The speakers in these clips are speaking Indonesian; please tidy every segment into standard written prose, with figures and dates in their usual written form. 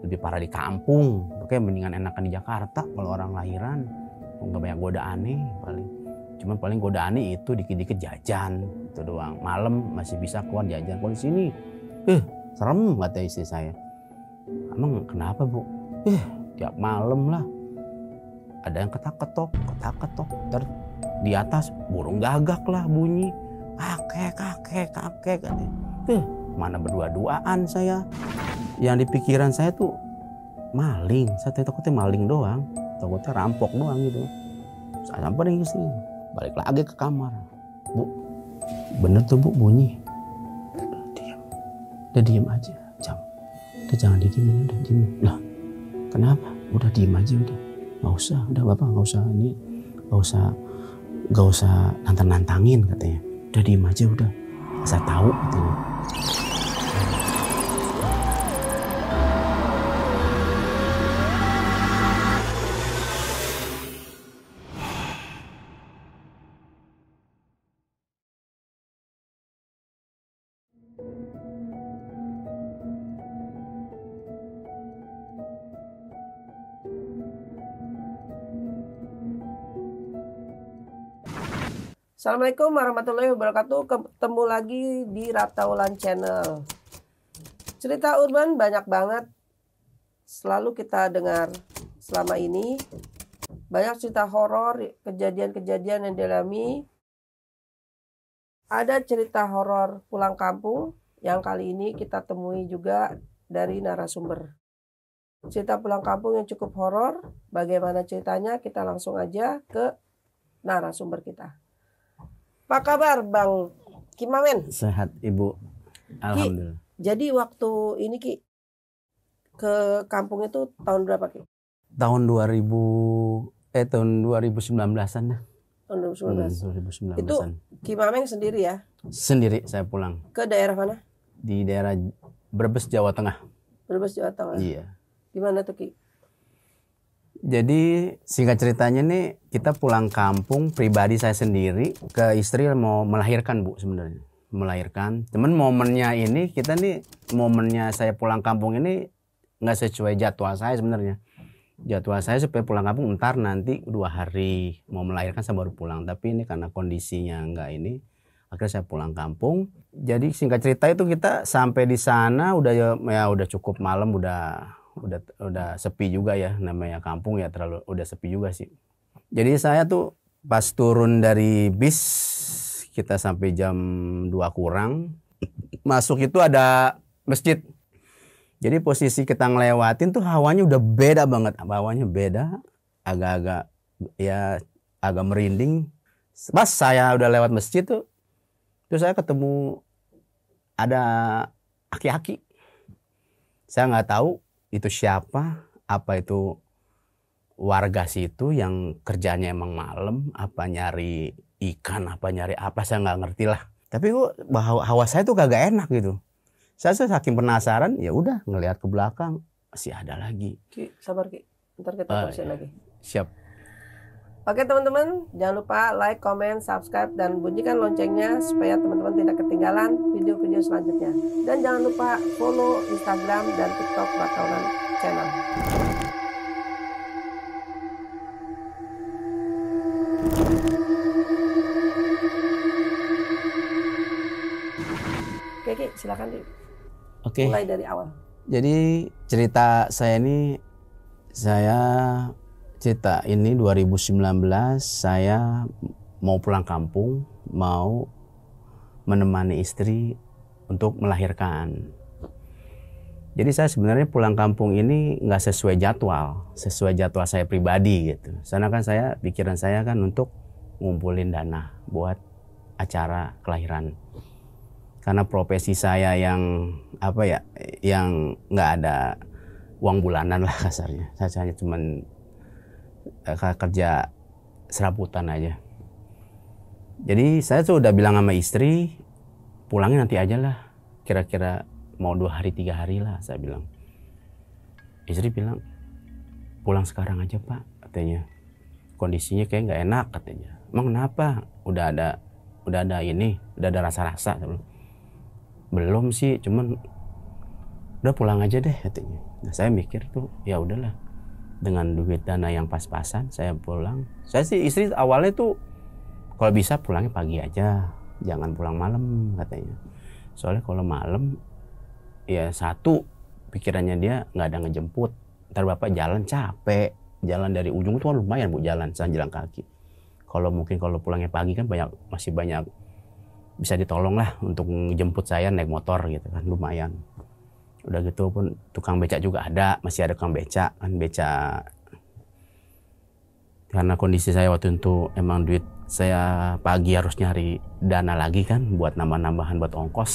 lebih parah di kampung. Oke, mendingan enakan di Jakarta kalau orang lahiran. Nggak banyak godaannya paling. Cuman paling godaannya itu dikit-dikit jajan itu doang. Malam masih bisa keluar jajan. Kalau di sini, serem kata istri saya. Emang kenapa bu? Tiap malam lah. Ada yang ketak-ketok. Terus di atas burung gagak lah bunyi. Kakek katanya. Mana berdua-duaan saya. Yang di pikiran saya tuh maling. Saya takutnya maling doang. Takutnya rampok doang gitu. Saya samperin istri. Balik lagi ke kamar. Bu, bener tuh bu bunyi. Udah diem aja. Udah jangan didiemin, udah diem. Lah, kenapa? Udah diem aja udah. Gak usah, udah bapak gak usah ini. Gak usah nantang-nantangin katanya. Udah diem aja udah. Saya tahu katanya. Assalamualaikum warahmatullahi wabarakatuh. Ketemu lagi di Raptaulan Channel. Cerita urban banyak banget selalu kita dengar selama ini. Banyak cerita horor, kejadian-kejadian yang dialami. Ada cerita horor pulang kampung yang kali ini kita temui juga dari narasumber. Cerita pulang kampung yang cukup horor. Bagaimana ceritanya? Kita langsung aja ke narasumber kita. Apa kabar Bang Kimamen? Sehat Ibu. Alhamdulillah. Ki, jadi waktu ini Ki ke kampung itu tahun berapa Ki? Tahun 2019-an dah. Tahun 2019. 2019-an. Itu Kimamen sendiri ya? Sendiri saya pulang. Ke daerah mana? Di daerah Brebes, Jawa Tengah. Brebes, Jawa Tengah. Iya. Gimana tuh Ki? Jadi singkat ceritanya nih kita pulang kampung pribadi saya sendiri ke istri mau melahirkan Bu sebenarnya. Melahirkan. Cuman momennya ini momennya saya pulang kampung ini nggak sesuai jadwal saya sebenarnya. Jadwal saya supaya pulang kampung ntar nanti 2 hari mau melahirkan saya baru pulang. Tapi ini karena kondisinya nggak ini akhirnya saya pulang kampung. Jadi singkat cerita itu kita sampai di sana udah cukup malam udah sepi juga ya, namanya kampung ya udah sepi juga sih. Jadi saya tuh pas turun dari bis kita sampai jam 2 kurang masuk itu ada masjid. Jadi posisi kita ngelewatin tuh hawanya udah beda banget, hawanya beda, agak merinding. Pas saya udah lewat masjid tuh terus saya ketemu ada aki-aki. Saya nggak tahu itu siapa, apa itu warga situ yang kerjanya emang malam, apa nyari ikan, apa nyari apa, saya nggak ngerti lah. Tapi kok hawa saya tuh kagak enak gitu. Saya saking penasaran, ya udah ngelihat ke belakang masih ada lagi. Ki, sabar Ki, ntar kita terusin lagi. Siap. Oke teman-teman, jangan lupa like, comment, subscribe, dan bunyikan loncengnya supaya teman-teman tidak ketinggalan video-video selanjutnya. Dan jangan lupa follow Instagram dan TikTok Raptaulan Channel. Oke Ki, silakan Ki. Oke. Mulai dari awal. Jadi cerita saya ini, cerita ini 2019 saya mau pulang kampung, mau menemani istri untuk melahirkan. Jadi saya sebenarnya pulang kampung ini nggak sesuai jadwal saya pribadi gitu. Karena kan pikiran saya kan untuk ngumpulin dana buat acara kelahiran. Karena profesi saya yang yang nggak ada uang bulanan lah kasarnya. Saya hanya cuman kerja serabutan aja. Jadi saya tuh udah bilang sama istri, pulangnya nanti aja lah. Kira-kira mau 2 hari 3 hari lah saya bilang. Istri bilang, pulang sekarang aja Pak katanya. Kondisinya kayak nggak enak katanya. Emang kenapa? Udah ada rasa-rasa. Belum sih, cuman udah pulang aja deh katanya. Nah, saya mikir tuh ya udahlah, dengan duit dana yang pas-pasan saya pulang. Saya sih istri awalnya tuh kalau bisa pulangnya pagi aja, jangan pulang malam katanya. Soalnya kalau malam ya satu pikirannya dia nggak ada ngejemput, ntar bapak jalan capek, jalan dari ujung itu kan lumayan bu, jalan saya jalan kaki. Kalau mungkin kalau pulangnya pagi kan masih banyak bisa ditolong lah untuk jemput saya naik motor gitu kan, lumayan. Udah gitu pun tukang becak juga ada, masih ada tukang becak kan, becak. Karena kondisi saya waktu itu emang duit saya pagi harus nyari dana lagi kan buat nambah-nambahan buat ongkos.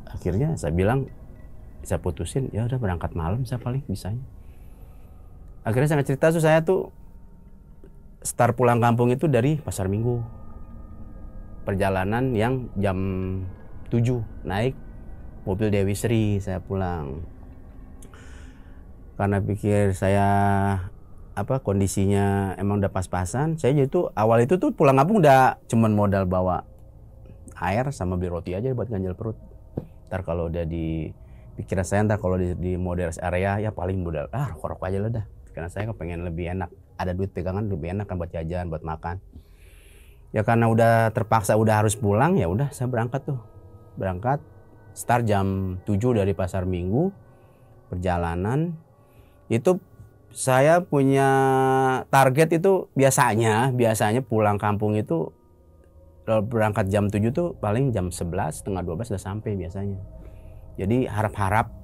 Akhirnya saya bilang saya putusin ya udah berangkat malam saya paling bisanya. Akhirnya saya cerita tuh, saya tuh start pulang kampung itu dari Pasar Minggu. Perjalanan yang jam 7 naik mobil Dewi Sri saya pulang. Karena pikir saya kondisinya emang udah pas-pasan, saya jadi awal itu tuh pulang kampung udah cuman modal bawa air sama beli roti aja buat ganjal perut. Ntar kalau udah di pikiran saya, ntar kalau di model rest area ya paling modal rokok aja lah dah. Karena saya kepengen lebih enak, ada duit pegangan lebih enak kan buat jajan, buat makan. Ya karena udah terpaksa udah harus pulang, ya udah saya berangkat tuh. Berangkat start jam 7 dari Pasar Minggu. Perjalanan itu saya punya target itu biasanya pulang kampung itu kalau berangkat jam 7 tuh paling jam 11, setengah 12 udah sampai biasanya. Jadi harap-harap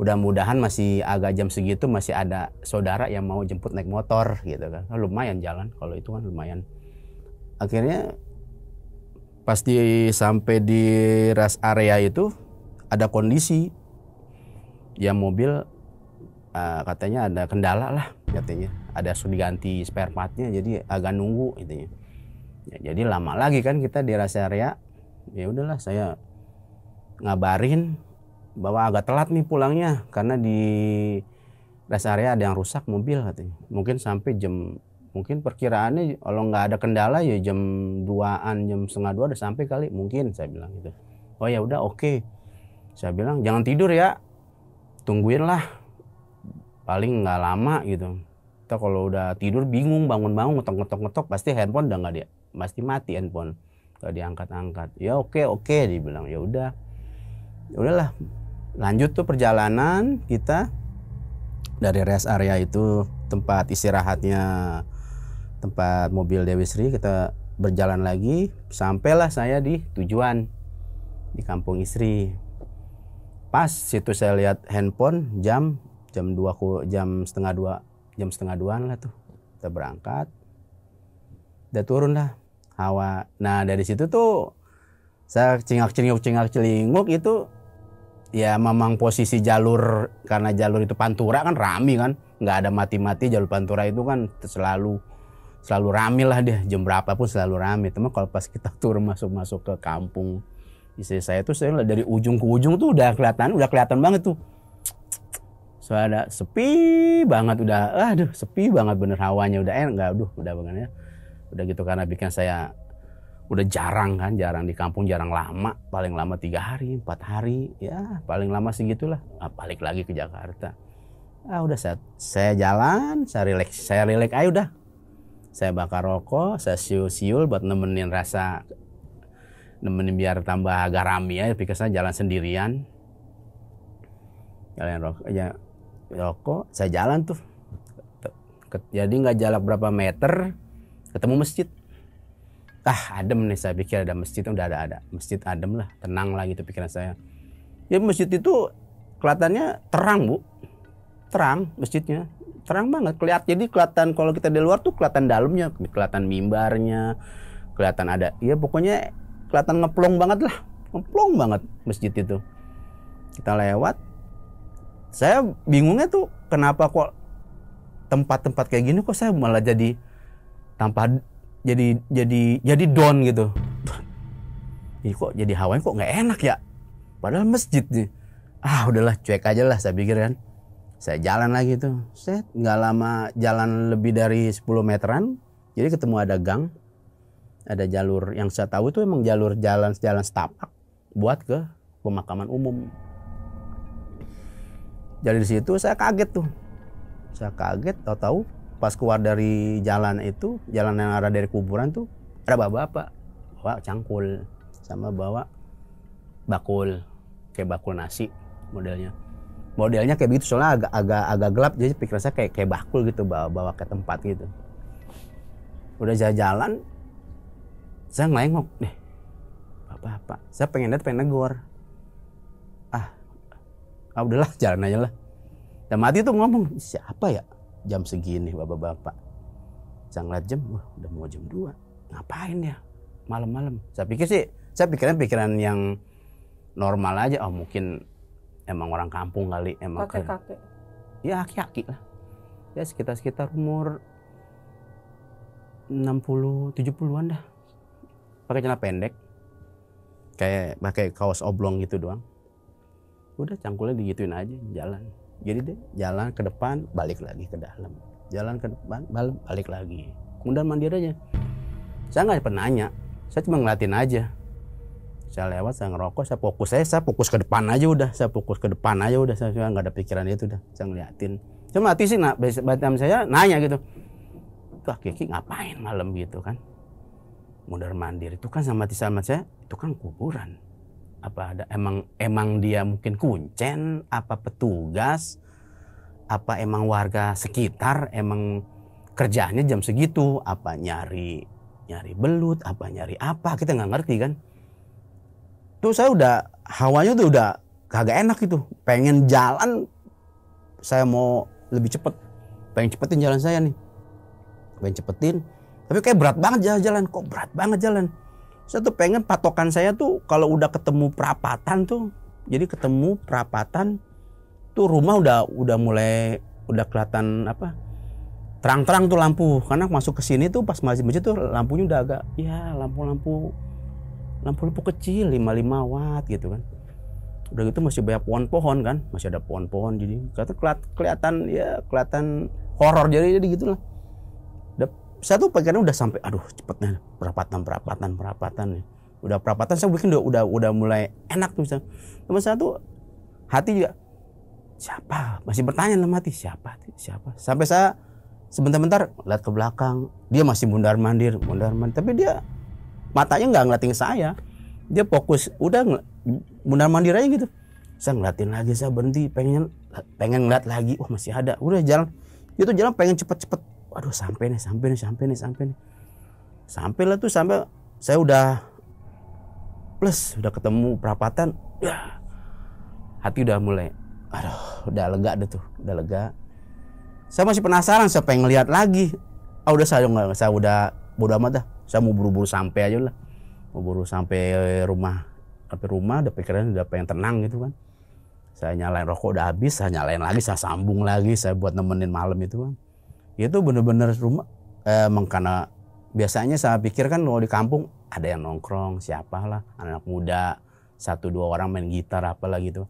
mudah-mudahan masih agak jam segitu masih ada saudara yang mau jemput naik motor gitu kan. Lumayan jalan, kalau itu kan lumayan. Akhirnya pas sampai di rest area itu ada kondisi ya mobil katanya ada kendala lah katanya, ada diganti spare partnya jadi agak nunggu intinya. Ya, jadi lama lagi kan kita di rest area. Ya udahlah saya ngabarin bahwa agak telat nih pulangnya karena di rest area ada yang rusak mobil katanya. Mungkin sampai mungkin perkiraannya kalau nggak ada kendala ya jam 2-an, jam setengah 2 udah sampai kali mungkin, saya bilang gitu. Oh ya udah oke. Saya bilang jangan tidur ya, tungguin lah, paling nggak lama gitu. Kita kalau udah tidur bingung bangun-bangun ngetok pasti handphone udah nggak dia, pasti mati handphone, nggak diangkat-angkat. Ya oke dibilang. Ya udahlah lanjut tuh perjalanan kita dari rest area itu tempat istirahatnya tempat mobil Dewi Sri, kita berjalan lagi sampailah saya di tujuan di kampung istri. Pas situ saya lihat handphone jam 2 jam setengah 2 lah tuh kita berangkat. Udah turun lah hawa. Nah dari situ tuh saya celinguk itu ya memang posisi jalur, karena jalur itu Pantura kan rame kan, nggak ada mati-mati. Jalur Pantura itu kan selalu rame lah dia, jam berapapun selalu rame. Teman kalau pas kita turun masuk ke kampung istri saya tuh, saya dari ujung ke ujung tuh udah kelihatan banget tuh. Soalnya sepi banget, sepi banget bener hawanya, udah enak udah banget ya. Udah gitu karena bikin saya udah jarang di kampung, jarang lama, paling lama 3 hari 4 hari ya paling lama segitulah. Balik lagi ke Jakarta. Udah saya jalan, saya relax aja udah. Saya bakar rokok, saya siul buat nemenin biar tambah agak rame ya, pikir saya jalan sendirian. Rokok, saya jalan tuh. Jadi nggak jalan berapa meter ketemu masjid. Adem nih, saya pikir ada masjid, udah ada masjid, adem lah, tenang lah gitu pikiran saya. Ya masjid itu kelihatannya terang bu, terang masjidnya, terang banget jadi kelihatan kalau kita di luar tuh kelihatan dalamnya, kelihatan mimbarnya, kelihatan ada, ya pokoknya kelihatan ngeplong banget masjid itu. Kita lewat, saya bingungnya tuh kenapa kok tempat-tempat kayak gini kok saya malah jadi jadi down gitu. Ini kok jadi hawanya kok nggak enak ya, padahal masjid nih. Udahlah cuek aja lah saya pikir kan. Saya jalan lagi tuh, nggak lama jalan lebih dari 10 meteran, jadi ketemu ada gang, ada jalur yang saya tahu itu emang jalan setapak buat ke pemakaman umum. Jadi di situ saya kaget tuh. Saya kaget, tahu-tahu pas keluar dari jalan itu, jalan yang arah dari kuburan tuh ada bapak-bapak bawa cangkul sama bawa bakul, kayak bakul nasi modelnya. Modelnya kayak begitu, soalnya agak gelap, jadi pikiran saya kayak bakul gitu, bawa ke tempat gitu. Udah jalan, saya ngelengok deh, bapak-bapak. Saya pengen negor. Udahlah, jalan aja lah. Dan mati tuh ngomong, siapa ya jam segini bapak-bapak. Saya ngeliat jam, udah mau jam 2. Ngapain ya malam-malam? Saya pikiran yang normal aja. Mungkin emang orang kampung kali, emang kakek. Ya aki-aki lah. Ya sekitar umur 60-70-an dah. Pakai celana pendek. Kayak pakai kaos oblong gitu doang. Udah cangkulnya digituin aja, jalan. Jadi deh jalan ke depan, balik lagi ke dalam. Jalan ke depan, balik lagi. Kemudian mandir aja. Saya nggak pernah nanya, saya cuma ngeliatin aja. Saya lewat, saya ngerokok, saya fokus ke depan aja udah. Saya nggak ada pikiran itu udah. Saya ngeliatin. Cuma mati sih, batam saya nanya gitu. Wah, Kiki ngapain malam gitu kan? Mondar mandir itu kan sama saya, itu kan kuburan. Apa ada emang dia mungkin kuncen, apa petugas, apa emang warga sekitar emang kerjanya jam segitu, apa nyari belut, apa nyari apa, kita nggak ngerti kan. Tuh saya udah hawanya tuh udah kagak enak itu, pengen jalan, saya mau lebih cepet, pengen cepetin jalan saya nih, tapi kayak berat banget jalan, kok berat banget jalan. Saya tuh pengen patokan saya tuh kalau udah ketemu perapatan tuh, jadi ketemu perapatan tuh rumah udah mulai kelihatan apa, terang-terang tuh lampu, karena masuk ke sini tuh pas masjid tuh lampunya udah agak ya lampu kecil 55 watt gitu kan. Udah gitu masih banyak pohon-pohon kan, masih ada pohon-pohon, jadi kelihatan horor, jadi gitulah. Saya tuh pikirannya udah sampai cepetnya perapatan nih. Udah perapatan saya bikin udah mulai enak tuh. Teman saya tuh hati juga siapa? Masih bertanya dalam hati siapa? Sampai saya sebentar lihat ke belakang, dia masih mundar mandir, tapi dia matanya nggak ngeliatin saya. Dia fokus udah mundar mandir aja gitu. Saya ngeliatin lagi, saya berhenti pengen ngeliat lagi. Masih ada. Udah jalan. Itu jalan pengen cepet. Waduh, sampai nih. Sampai lah tuh, sampai saya udah ketemu perapatan. Hati udah mulai, udah lega deh tuh, udah lega. Saya masih penasaran, saya pengen ngeliat lagi. Saya udah bodo amat dah. Saya mau buru-buru sampai aja lah. Mau buru sampai rumah. Sampai rumah udah pikiran udah pengen tenang gitu kan. Saya nyalain rokok udah habis, saya nyalain lagi, saya sambung lagi, saya buat nemenin malam itu kan. Itu bener-bener rumah karena biasanya saya pikir kan kalau di kampung ada yang nongkrong, siapalah, anak muda 1-2 orang main gitar apalah gitu.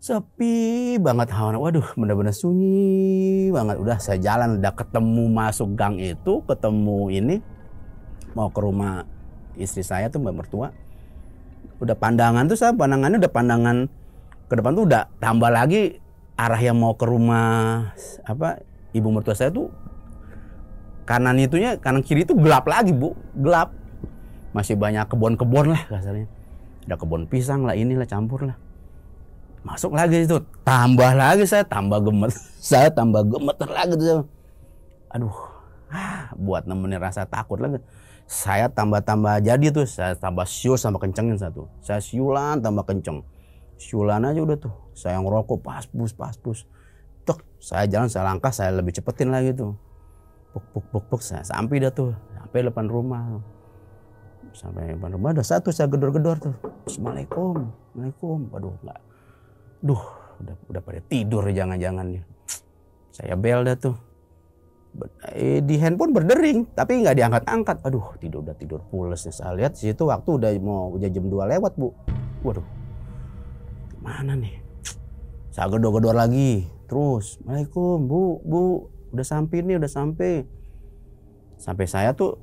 Sepi banget hawa, waduh bener-bener sunyi banget. Udah saya jalan, udah ketemu masuk gang itu, ketemu ini mau ke rumah istri saya tuh, mbak mertua. Udah pandangannya udah pandangan ke depan tuh udah tambah lagi arah yang mau ke rumah ibu mertua saya tuh kanan kiri itu gelap lagi, Bu. Gelap. Masih banyak kebun-kebun lah kasarnya. Ada kebun pisang lah, inilah campur lah. Masuk lagi itu, tambah lagi saya tambah gemet. Saya tambah gemeter lagi tuh. Aduh. Buat nemenin rasa takut lagi. Saya tambah jadi tuh, saya tambah siul sama kencengin satu. Saya siulan tambah kenceng. Siulan aja udah tuh. Saya ngerokok pas pus. Saya jalan, saya langkah, saya lebih cepetin lagi tuh. Puk, saya sampai dah tuh, sampai depan rumah. Sampai depan rumah ada satu, saya gedor-gedor tuh. Assalamualaikum. Waduh, enggak. Udah pada tidur jangan-jangan ya. Saya bel dah tuh. Di handphone berdering, tapi nggak diangkat-angkat. Aduh, udah tidur pules. Saya lihat di situ waktu udah jam 2 lewat, Bu. Waduh. Gimana nih? Saya gedor-gedor lagi. Terus, Assalamualaikum, Bu, udah sampai. Sampai saya tuh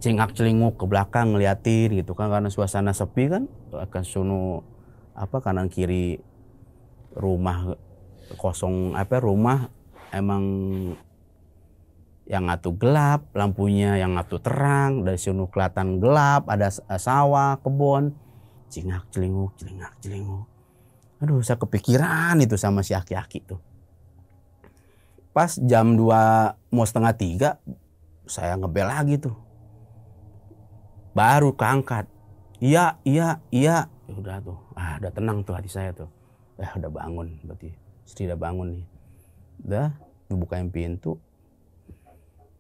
cengak-celinguk ke belakang ngeliatin gitu kan, karena suasana sepi kan, akan sono kanan kiri rumah kosong, rumah emang yang atuh gelap, lampunya yang atuh terang, dari sini kelihatan gelap, ada sawah, kebun, cingak celinguk. Aduh, saya kepikiran itu sama si aki-aki tuh. Pas jam 2 mau setengah 3, saya ngebel lagi tuh. Baru keangkat. Iya. Udah tuh. Udah tenang tuh hati saya tuh. Udah bangun berarti. Istri udah bangun nih. Udah dibukain pintu.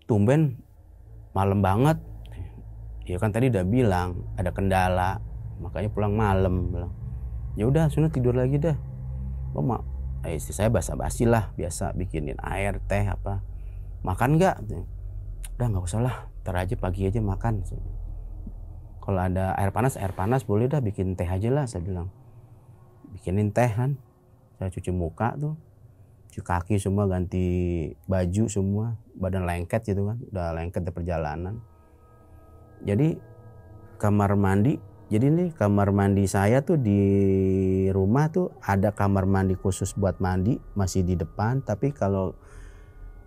Tumben malam banget. Ya kan tadi udah bilang ada kendala, makanya pulang malam. Bilang, ya udah, sudah tidur lagi dah. Istri saya basa-basi lah, biasa bikinin air, teh apa. Makan nggak? Udah nggak usah lah, ntar aja pagi aja makan. Kalau ada air panas boleh dah, bikin teh aja lah, saya bilang. Bikinin teh kan. Saya cuci muka tuh, cuci kaki semua, ganti baju semua, badan lengket gitu kan, udah lengket di perjalanan. Jadi kamar mandi. Jadi nih kamar mandi saya tuh di rumah tuh ada kamar mandi khusus buat mandi, masih di depan. Tapi kalau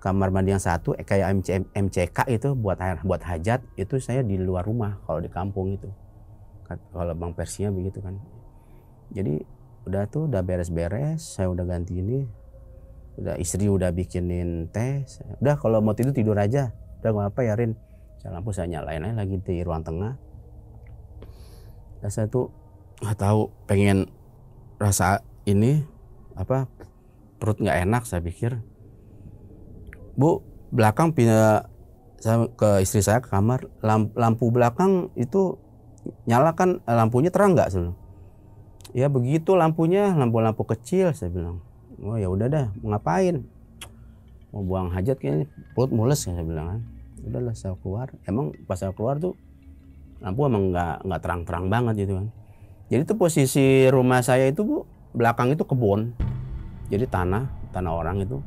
kamar mandi yang satu kayak MCK itu buat hajat, itu saya di luar rumah kalau di kampung itu. Kalau Bang Persia begitu kan. Jadi udah beres-beres, saya udah ganti ini. Udah istri udah bikinin teh. Udah kalau mau tidur aja. Udah nggak apa ya Rin. Lampu saya nyalain aja lagi di ruang tengah. Dan saya tuh nggak tahu, pengen rasa ini perut nggak enak. Saya pikir, Bu, belakang pindah, saya ke istri saya ke kamar, lampu belakang itu nyalakan, lampunya terang nggak sih? Ya begitu lampunya, lampu kecil. Saya bilang, oh ya udah dah, mau ngapain? Mau buang hajat kayaknya, perut mules ya, saya bilang kan. Udahlah, saya keluar. Emang pas saya keluar tuh lampu emang nggak terang-terang banget gitu kan. Jadi tuh posisi rumah saya itu, Bu, belakang itu kebun. Jadi tanah orang itu,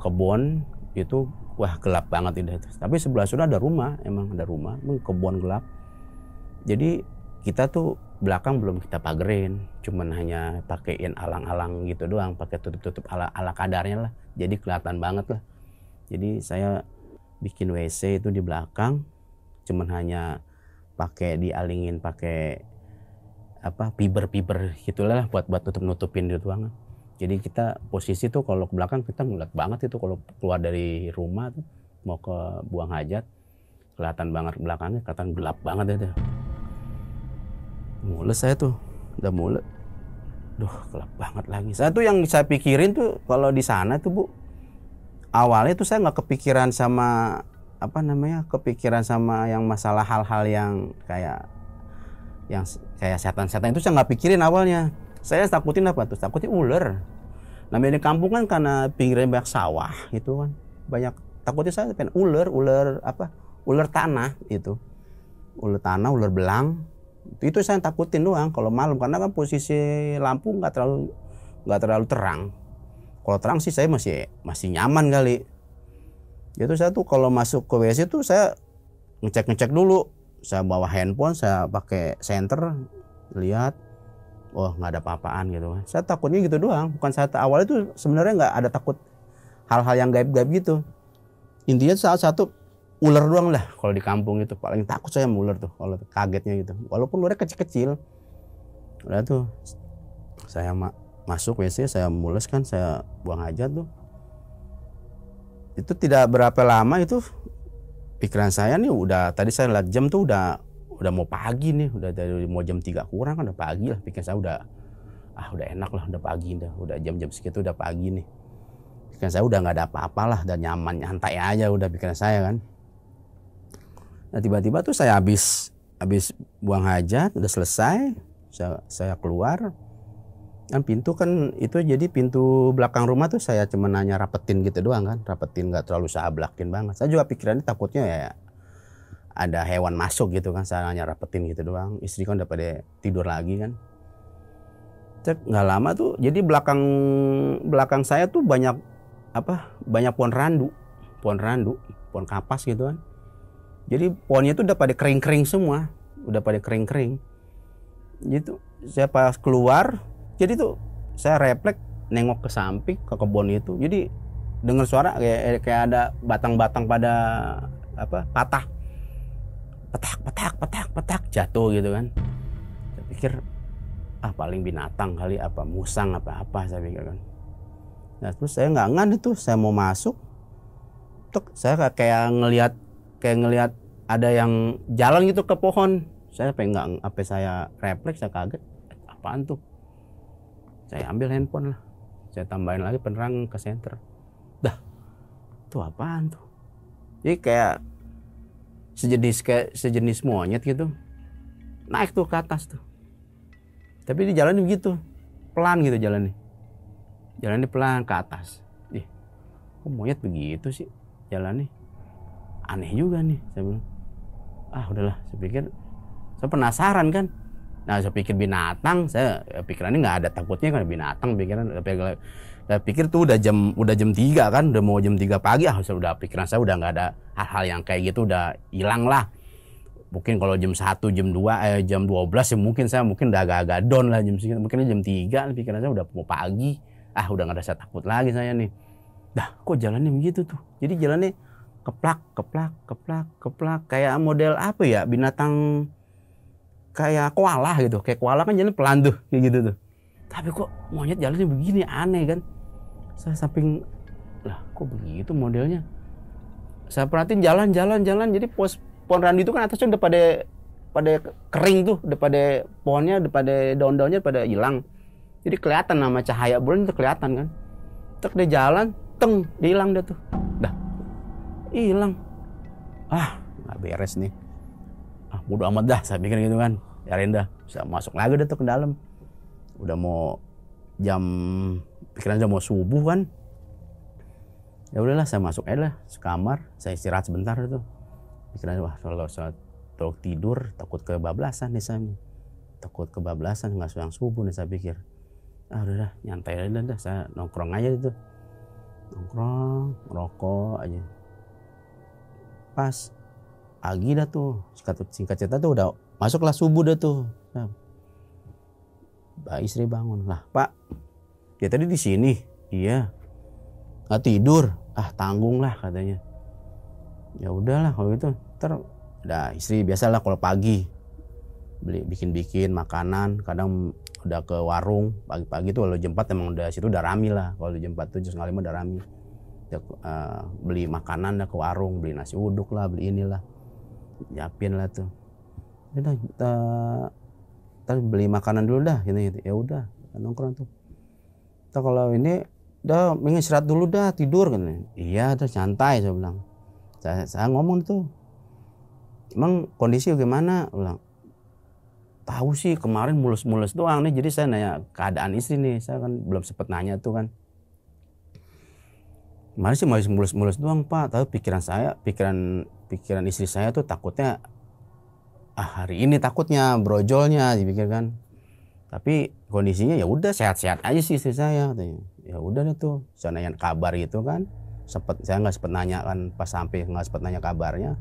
kebun itu, wah gelap banget itu. Tapi sebelah sana ada rumah, emang kebun gelap. Jadi kita tuh belakang belum kita pagerin, cuman hanya pakein alang-alang gitu doang, pakai tutup ala kadarnya lah. Jadi kelihatan banget lah. Jadi saya bikin WC itu di belakang, cuman hanya dialingin pakai fiber gitulah buat nutupin gitu doang. Jadi kita posisi tuh kalau ke belakang kita ngeliat banget itu, kalau keluar dari rumah tuh mau ke buang hajat kelihatan banget belakangnya, kelihatan gelap banget itu. Mules saya tuh, udah mules. Duh, gelap banget lagi. Saya tuh yang saya pikirin tuh kalau di sana tuh, Bu, awalnya tuh saya nggak kepikiran sama kepikiran sama yang masalah hal-hal yang kayak setan-setan itu saya nggak pikirin awalnya. Saya takutin takutin ular. Namanya di kampung kan karena pinggirnya banyak sawah gitu kan, banyak, takutnya saya pengen ular tanah itu, ular belang. Itu saya takutin doang kalau malam, karena kan posisi lampu nggak terlalu terang. Kalau terang sih saya masih nyaman kali. Itu saya tuh kalau masuk ke WC tuh saya ngecek dulu. Saya bawa handphone, saya pakai senter, lihat, oh nggak ada apa-apaan gitu kan. Saya takutnya gitu doang. Bukan saya awalnya tuh sebenarnya nggak ada takut hal-hal yang gaib-gaib gitu. Intinya saat satu ular doang lah kalau di kampung itu. Paling takut saya sama ular tuh, kalau kagetnya gitu. Walaupun ularnya kecil-kecil. Udah tuh saya masuk WC, saya mules kan, saya buang hajat tuh. Itu tidak berapa lama itu pikiran saya nih tadi saya lihat jam tuh udah mau pagi nih, udah dari mau jam 3 kurang kan, udah pagi lah. Pikiran saya udah enak lah, udah pagi, udah jam-jam segitu udah pagi nih. Pikiran saya udah nggak ada apa-apa lah, udah nyaman, nyantai aja udah pikiran saya kan. Nah tiba-tiba tuh saya habis buang hajat, udah selesai, saya keluar. Kan pintu kan itu, jadi pintu belakang rumah tuh saya cuma hanya rapetin gitu doang kan, nggak terlalu sablakin banget. Saya juga pikirannya takutnya ya ada hewan masuk gitu kan, saya hanya rapetin gitu doang. Istri kan udah pada tidur lagi kan. Cek nggak lama tuh, jadi belakang saya tuh banyak pohon randu, pohon kapas gitu kan. Jadi pohonnya tuh udah pada kering-kering semua, gitu. Saya pas keluar, jadi tuh saya refleks nengok ke samping ke kebun itu, jadi dengar suara kayak ada batang-batang pada patah, petak jatuh gitu kan. Saya pikir paling binatang kali, musang apa saya pikir kan. Nah terus saya nggak ngan itu, saya mau masuk, saya kayak ngelihat ada yang jalan gitu ke pohon. Saya saya refleks, saya kaget, apaan tuh? Saya ambil handphone lah, saya tambahin lagi penerang ke senter. Dah, tuh apaan tuh? Jadi kayak sejenis monyet gitu, naik tuh ke atas tuh. Tapi di jalannya begitu, pelan gitu jalannya pelan ke atas. Kok monyet begitu sih jalannya? Aneh juga nih, saya bilang. Udahlah, saya pikir, saya penasaran kan. Nah saya pikir binatang, saya pikirannya nggak ada takutnya kan binatang pikiran. Saya pikir tuh udah jam 3 kan, udah mau jam 3 pagi. Pikiran saya udah nggak ada hal-hal yang kayak gitu, udah hilang lah. Mungkin kalau jam 1, jam 2, jam 12 ya mungkin udah agak-agak down lah jam segitu. Mungkin jam 3 pikiran saya udah mau pagi. Udah nggak ada rasa takut lagi saya nih. Dah, kok jalannya begitu tuh? Jadi jalannya keplak kayak model apa ya, binatang kayak koala gitu. Kayak koala kan jalan pelan tuh, kayak gitu tuh. Tapi kok monyet jalannya begini, aneh kan? Saya samping, lah kok begitu modelnya? Saya perhatiin jalan. Jadi pohon randu itu kan atasnya udah pada kering tuh, udah pada pohonnya, udah pada daun-daunnya pada hilang. Jadi kelihatan nama cahaya bulan itu kelihatan kan. Terus dia jalan, dia hilang dia tuh. Dah, hilang. Nggak beres nih. Bodo amat dah, saya pikir gitu kan. Biarin dah, bisa masuk lagi dah tuh ke dalam. Udah mau pikiran udah mau subuh kan. Ya udahlah, saya masuk aja lah sekamar, saya istirahat sebentar tuh. Pikiran kalau tidur takut kebablasan nih saya. Takut kebablasan, nggak siang subuh nih saya pikir. Udah nyantai aja dah, saya nongkrong aja itu. Nongkrong, rokok aja. Pas pagi dah tuh, singkat cerita tuh udah masuklah subuh dah tuh. Istri bangun, lah Pak, dia tadi di sini. Iya. Nggak tidur, tanggung lah katanya. Ya udahlah kalau gitu, udah istri biasalah kalau pagi beli bikin makanan, kadang udah ke warung pagi-pagi tuh. Kalau jam 4 emang udah situ udah rame lah. Kalau jam 4 tuh jam 4:30 udah rame. Beli makanan dah ke warung, beli nasi uduk lah, beli inilah, nyiapin lah tuh. Udah kita beli makanan dulu dah, gitu. Ya udah nongkrong tuh. Kita kalau ini udah ingin istirahat dulu dah, tidur kan. Iya, terus santai saya bilang. Saya ngomong tuh, emang kondisi gimana? Bilang, tahu sih kemarin mulus-mulus doang nih. Jadi saya nanya keadaan istri nih, saya kan belum sempet nanya tuh kan. Kemarin sih masih mulus-mulus doang Pak, tapi pikiran istri saya tuh takutnya hari ini takutnya brojolnya dipikirkan. Tapi kondisinya ya udah sehat-sehat aja sih istri saya. Ya udah deh tuh, saya nanya kabar gitu kan. Saya nggak sempet nanya kan, pas sampai nggak sempet nanya kabarnya.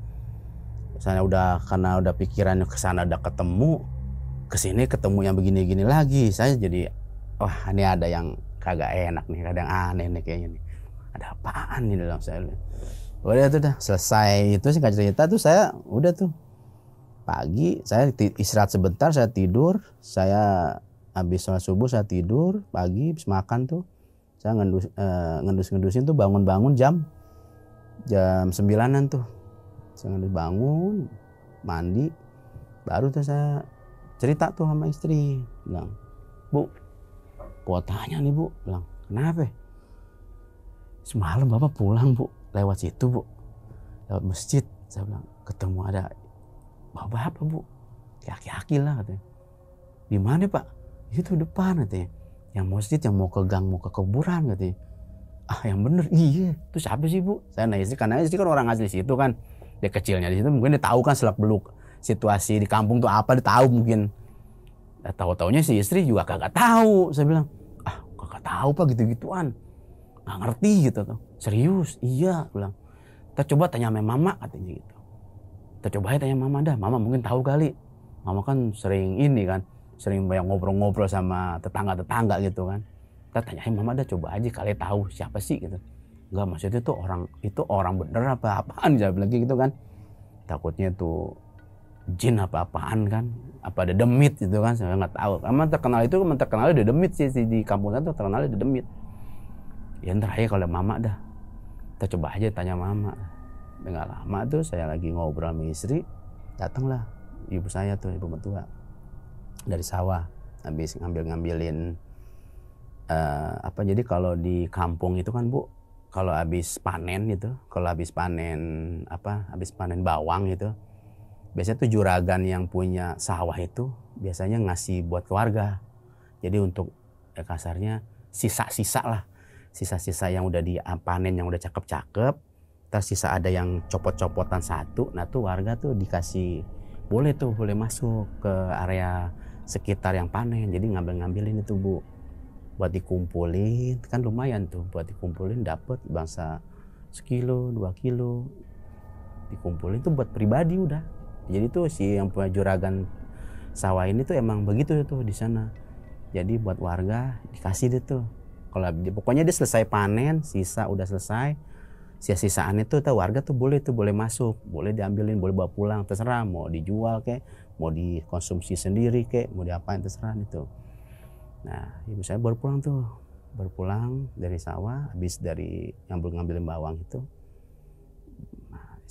Saya karena udah pikirannya kesana udah ketemu, kesini ketemu yang begini-gini lagi. Saya jadi ini ada yang kagak enak nih, kadang aneh nih kayaknya nih. Ada apaan nih dalam saya. Udah tuh dah selesai itu singkat cerita tuh saya udah tuh pagi saya istirahat sebentar, saya tidur. Saya habis sholat subuh saya tidur, pagi habis makan tuh saya ngendus-ngendusin tuh, bangun jam 9-an tuh. Saya bangun, mandi, baru tuh saya cerita tuh sama istri, bilang, Bu, gua tanya nih Bu, bilang, kenapa? Semalam Bapak pulang Bu, lewat situ Bu, lewat masjid, saya bilang, ketemu ada bapak Bu, aki-aki lah katanya. Di mana Pak? Itu depan katanya. Yang masjid yang mau ke gang, mau ke kuburan katanya. Yang bener, iya. Itu siapa sih Bu? Saya nanya istri, karena istri kan orang asli situ kan. Dia kecilnya di situ, mungkin dia tahu kan selak beluk situasi di kampung tuh apa, dia tahu mungkin. Tahu-taunya si istri juga kagak tahu. Saya bilang, kagak tahu Pak gitu-gituan. Nggak ngerti gitu tuh. Serius? Iya, bilang. Kita coba tanya sama Mama katanya gitu. Kita coba tanya Mama dah, Mama mungkin tahu kali. Mama kan sering ini kan, sering banyak ngobrol-ngobrol sama tetangga-tetangga gitu kan. Kita tanyain mama dah, coba aja kali tahu siapa sih gitu. Enggak, maksudnya tuh orang bener apa apaan, jawab lagi gitu kan. Takutnya tuh jin apa-apaan kan, apa ada demit gitu kan, saya nggak tahu. Emang terkenal ada demit sih di kampung saya tuh, terkenal ada demit. Ya ntar aja kalau mama dah, kita coba aja tanya mama. Nggak lama tuh saya lagi ngobrol sama istri, datanglah ibu saya tuh, ibu mertua dari sawah, habis ngambilin jadi kalau di kampung itu kan Bu, kalau habis panen bawang gitu, biasanya tuh juragan yang punya sawah itu biasanya ngasih buat keluarga. Jadi untuk kasarnya sisa-sisa yang udah dipanen, yang udah cakep-cakep, terus sisa ada yang copot-copotan satu, nah tuh warga tuh dikasih, boleh masuk ke area sekitar yang panen. Jadi ngambilin itu Bu, buat dikumpulin, kan lumayan tuh buat dikumpulin, dapat bangsa 1 kilo 2 kilo dikumpulin tuh buat pribadi udah. Jadi tuh si yang punya juragan sawah ini tuh emang begitu tuh di sana. Jadi buat warga dikasih deh tuh. Kalau pokoknya dia selesai panen, sisa udah selesai, sisa-sisaan itu tuh warga tuh boleh masuk, boleh diambilin, boleh bawa pulang, terserah mau dijual kek, mau dikonsumsi sendiri kek, mau diapain terserah itu. Nah, ibu saya baru pulang dari sawah, habis dari ngambilin bawang itu. Nah,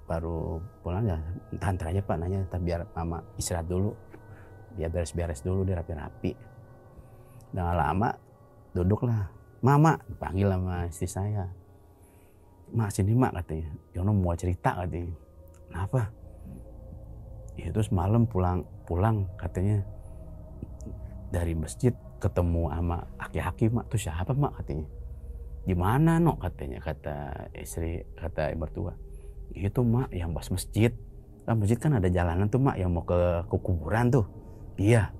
baru pulang ya, ntar aja Pak nanya, ntar biar mama istirahat dulu, biar beres-beres dulu, dia rapi-rapi. Udah lama duduklah, mama dipanggil sama istri saya. Mak sini mak, katanya, Yono mau cerita katanya. Kenapa? Ya terus malam pulang katanya dari masjid ketemu sama aki-aki mak, tuh siapa mak katanya. Di mana no katanya, kata ibu mertua. Itu mak yang pas masjid. Masjid kan ada jalanan tuh mak yang mau ke kuburan tuh. Iya.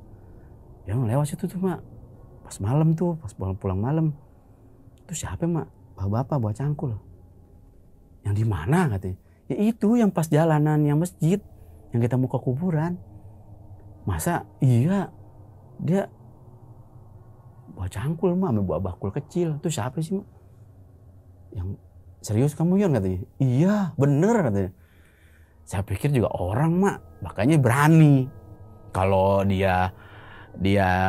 Yang lewat situ tuh mak. Pas malam tuh, pas pulang malam. Itu siapa mak? Bapak bawa cangkul. Yang di mana katanya? Ya itu yang pas jalanan yang masjid, yang kita mau ke kuburan. Masa iya dia bawa cangkul mak, bawa bakul kecil. Itu siapa sih mak? Yang serius kamu Yon katanya. Iya bener katanya. Saya pikir juga orang mak, makanya berani. Kalau dia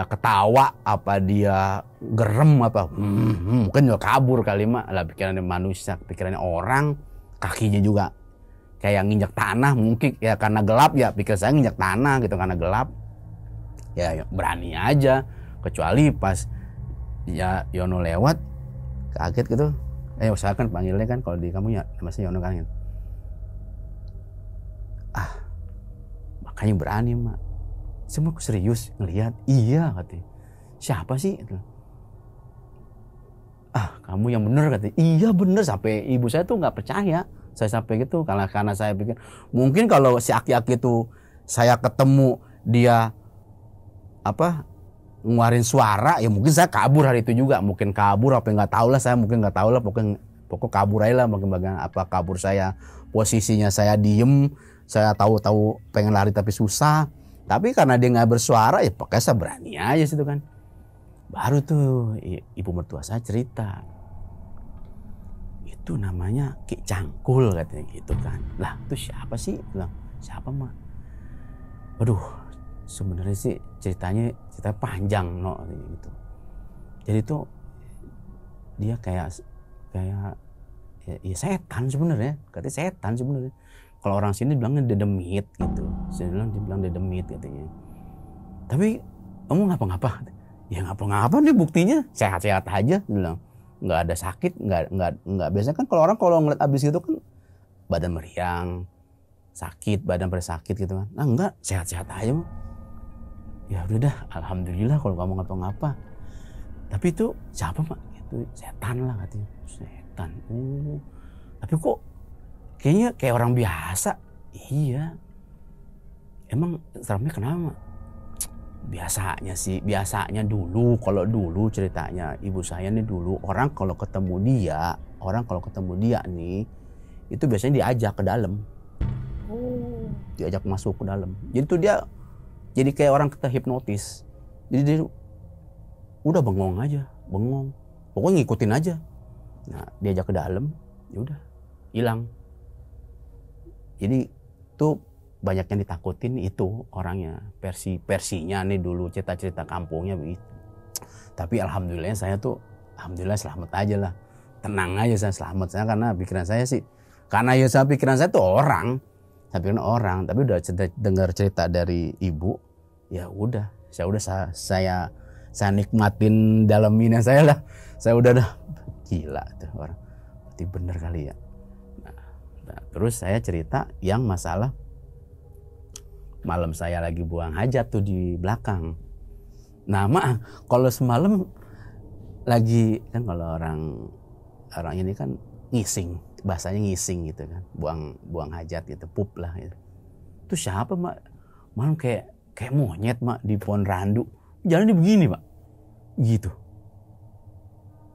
ketawa apa dia gerem apa, mungkin juga kabur kali mak. Lah pikirannya manusia, pikirannya orang, kakinya juga kayak nginjak tanah mungkin ya, karena gelap ya, pikir saya nginjak tanah gitu karena gelap. Ya berani aja, kecuali pas ya Yono lewat kaget gitu. Usahakan panggilnya kan kalau di kamu ya namanya Yono kan. Makanya berani mak. Semua serius ngelihat. Iya katanya. Siapa sih? Kamu yang bener katanya. Iya bener, sampai ibu saya tuh nggak percaya. Saya sampai gitu karena saya pikir mungkin kalau si aki-aki itu saya ketemu dia ngeluarin suara, ya mungkin saya kabur hari itu juga, mungkin kabur apa nggak tahu lah, saya mungkin nggak tahu lah, pokok kabur aja lah, mungkin bagian apa kabur saya, posisinya saya diem, saya tahu pengen lari tapi susah, tapi karena dia nggak bersuara ya pokoknya saya berani aja situ kan. Baru tuh ibu mertua saya cerita, itu namanya Ki Cangkul katanya gitu kan. Lah itu siapa sih? Bilang siapa mak? Waduh, sebenarnya sih cerita panjang gitu. Jadi tuh dia kayak ya setan sebenarnya, katanya setan sebenarnya. Kalau orang sini bilangnya dedemit gitu. Dia bilang dedemit katanya. Tapi kamu ngapa-ngapa? Ya ngapa-ngapa nih, buktinya sehat-sehat aja, bilang. Nggak ada sakit, nggak biasanya kan kalau orang ngeliat abis gitu kan badan meriang, sakit, badan pada sakit gitu kan. Nah enggak, sehat-sehat aja. Ya udah dah, alhamdulillah kalau kamu ngapa-ngapa. Tapi itu siapa mak? Itu setan lah katanya. Setan. Tapi kok kayaknya kayak orang biasa. Iya. Emang seremnya kenapa? Biasanya dulu, kalau dulu ceritanya ibu saya nih dulu, orang kalau ketemu dia nih, itu biasanya diajak ke dalam. Diajak masuk ke dalam. Jadi tuh dia jadi kayak orang kita hipnotis. Jadi dia udah bengong aja, bengong. Pokoknya ngikutin aja. Nah, diajak ke dalam, ya udah hilang. Jadi tuh banyak yang ditakutin itu orangnya, versinya nih dulu cerita kampungnya begitu. Tapi alhamdulillah saya tuh alhamdulillah selamat aja lah, tenang aja saya selamat saya karena pikiran saya sih, karena ya saya pikiran saya tuh orang, saya pikiran orang, tapi udah dengar cerita dari ibu, ya udah saya nikmatin dalam ini saya lah, saya udah dah gila tuh orang, berarti bener kali ya. Nah, terus saya cerita yang masalah malam saya lagi buang hajat tuh di belakang. Nah, kalau semalam lagi kan kalau orang ini kan ngising, bahasanya ngising gitu kan, buang hajat gitu, pup lah gitu. Itu siapa malam kayak monyet di pohon randu, jalannya begini gitu.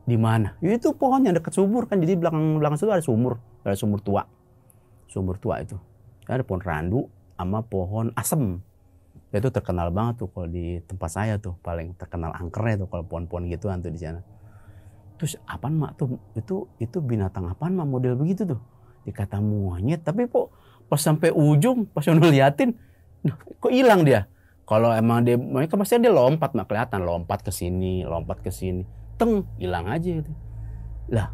Di mana? Itu pohonnya dekat sumur kan, jadi belakang situ ada sumur tua itu. Ada pohon randu sama pohon asem. Itu terkenal banget tuh kalau di tempat saya tuh, paling terkenal angkernya tuh kalau pohon-pohon gituan tuh di sana. Terus apaan tuh itu binatang apaan model begitu tuh? Dikata monyet, tapi kok pas sampai ujung pas udah liatin, kok hilang dia? Kalau emang mereka pasti dia lompat kelihatan, lompat ke sini, teng hilang aja gitu. Lah,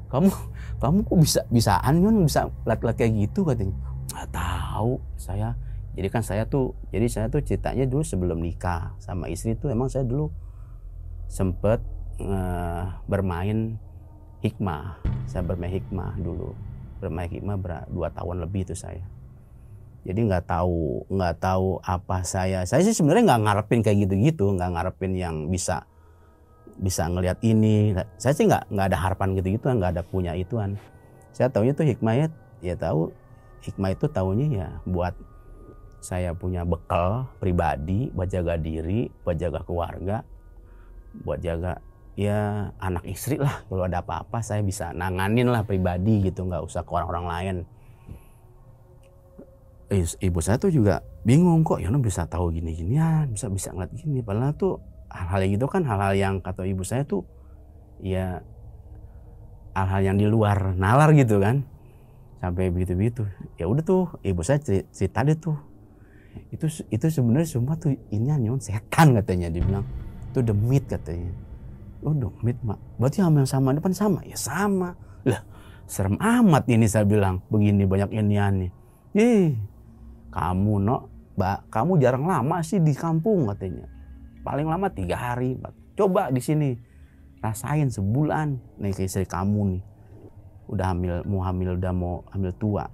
kamu kok bisaan bisa lihat kayak gitu katanya. Nggak tahu saya. Jadi saya tuh ceritanya dulu sebelum nikah sama istri tuh emang saya dulu sempet bermain hikmah. Saya bermain hikmah dulu. Bermain hikmah 2 tahun lebih itu saya. Jadi nggak tahu apa saya sih sebenarnya nggak ngarepin kayak gitu-gitu, nggak ngarepin yang bisa ngelihat ini. Saya sih nggak ada harapan gitu-gitu, nggak ada punya ituan. Saya taunya tuh hikmahnya hikmah itu taunya ya buat saya punya bekal pribadi, buat jaga diri, buat jaga keluarga, buat jaga ya anak istri lah. Kalau ada apa-apa saya bisa nanganin lah pribadi gitu, nggak usah ke orang-orang lain. Ibu saya tuh juga bingung kok Yono bisa tahu gini-ginian, bisa ngeliat gini. Padahal tuh hal-hal yang gitu kan hal-hal yang kata ibu saya tuh ya hal-hal yang di luar nalar gitu kan. Sampai begitu-begitu. Ya udah tuh ibu saya cerita deh tuh. Itu sebenarnya semua tuh ini setan katanya, dia bilang. Itu demit katanya. Oh demit berarti sama yang sama depan sama? Ya sama. Lah serem amat ini saya bilang. Begini banyak iniannya. Kamu kamu jarang lama sih di kampung katanya. Paling lama 3 hari. Coba di sini rasain sebulan nih ke istri kamu nih. Udah mau hamil tua.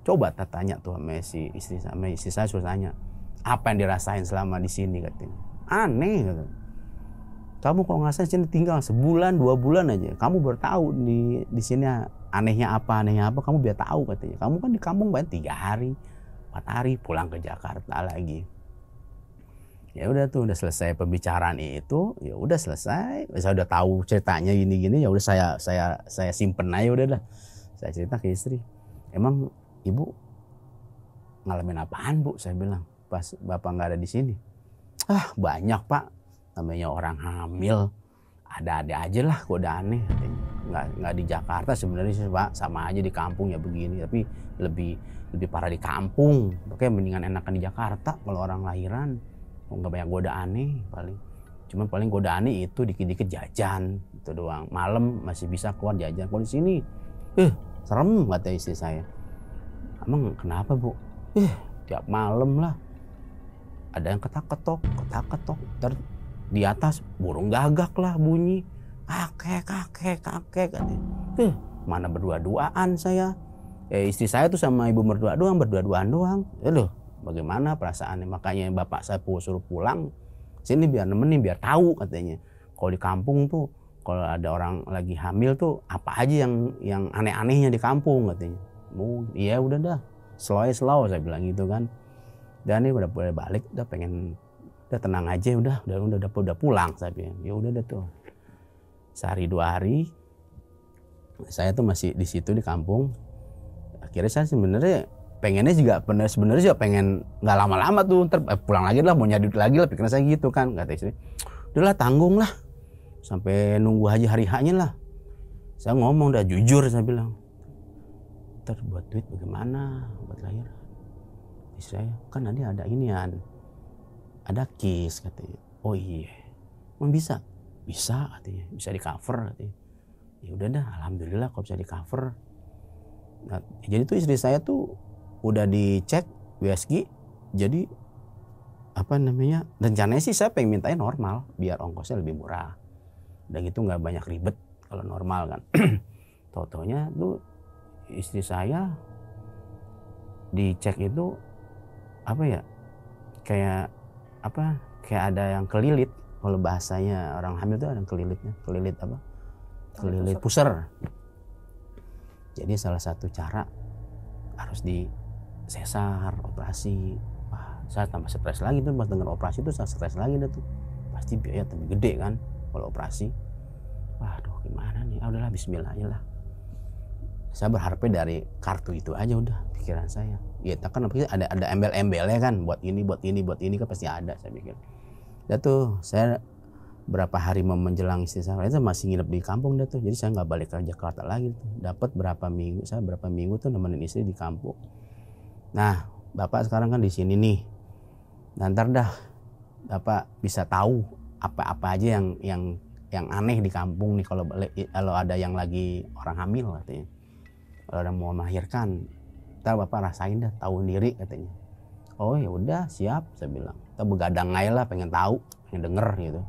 Coba tanya tuh sama istri saya suruh tanya. Apa yang dirasain selama di sini katanya. Aneh katanya. Kamu kalau ngerasain sini tinggal sebulan 2 bulan aja. Kamu baru tahu di sini anehnya apa kamu biar tahu katanya. Kamu kan di kampung banyak 3 hari, 4 hari pulang ke Jakarta lagi. Ya udah tuh udah selesai pembicaraan itu, ya udah selesai. Saya udah tahu ceritanya gini-gini, ya udah saya simpen aja udah dah. Saya cerita ke istri. Emang ibu ngalamin apaan bu? Saya bilang pas bapak nggak ada di sini. Banyak pak, namanya orang hamil, ada aja lah, kok udah aneh. Nggak di Jakarta sebenarnya sih pak, sama aja di kampung ya begini. Tapi lebih parah di kampung. Makanya mendingan enakan di Jakarta kalau orang lahiran. Nggak banyak godaannya paling godaannya itu dikit-dikit jajan itu doang. Malam masih bisa keluar jajan. Kalau di sini serem kata istri saya. Emang kenapa bu? Tiap malam lah ada yang ketak-ketok. Di atas burung gagak lah bunyi. Kakek katanya. Mana berdua-duaan saya. Istri saya tuh sama ibu berdua-duaan doang. Loh, bagaimana perasaannya? Makanya bapak saya suruh pulang sini biar nemenin, biar tahu katanya. Kalau di kampung tuh kalau ada orang lagi hamil tuh apa aja yang aneh-anehnya di kampung katanya. Iya udah dah, slow saya bilang gitu kan. Dan ini udah boleh balik, udah tenang aja, udah pulang saya bilang. Ya udah tuh. Sehari 2 hari saya tuh masih di situ di kampung. Akhirnya saya sebenarnya pengen nggak lama-lama tuh pulang lagi lah, mau nyari duit lagi lah, pikiran saya gitu kan. Kata istri, udahlah tanggung lah, sampai nunggu haji hari haknya lah. Saya ngomong dah jujur, saya bilang, ntar buat duit bagaimana buat lahiran? Istri saya, kan nanti ada inian, ada kis katanya. Oh iya, emang bisa? Bisa katanya, bisa di cover katanya. Ya udah dah, alhamdulillah kalau bisa di cover. Nah, jadi tuh istri saya tuh udah dicek USG, jadi apa namanya, rencananya sih saya pengen mintain normal biar ongkosnya lebih murah. Dan gitu nggak banyak ribet kalau normal kan. Totonya tuh istri saya dicek itu apa ya, kayak apa, kayak ada yang kelilit. Kalau bahasanya orang hamil tuh ada yang kelilitnya, kelilit apa, kelilit pusar. Jadi salah satu cara harus di sesar, operasi. Wah, saya tambah stres lagi tuh pas dengar operasi tuh, saya stres lagi dah tuh. Pasti biaya lebih gede kan kalau operasi. Waduh, gimana nih? Ah, udahlah, bismillah aja lah. Saya berharapnya dari kartu itu aja udah pikiran saya. Ya kan ada embel-embelnya kan, buat ini kan pasti ada, saya pikir. Dan tuh saya berapa hari menjelang istri saya masih nginep di kampung dah tuh. Jadi saya nggak balik ke Jakarta lagi tuh. Dapat berapa minggu tuh nemenin istri di kampung. Nah, Bapak sekarang kan di sini nih. Nah, ntar dah Bapak bisa tahu apa-apa aja yang aneh di kampung nih, kalau ada yang lagi orang hamil katanya. Kalau ada mau melahirkan, ntar Bapak rasain dah, tahu sendiri katanya. Oh ya udah, siap, saya bilang. Kita begadang aja lah, pengen tahu, pengen denger gitu.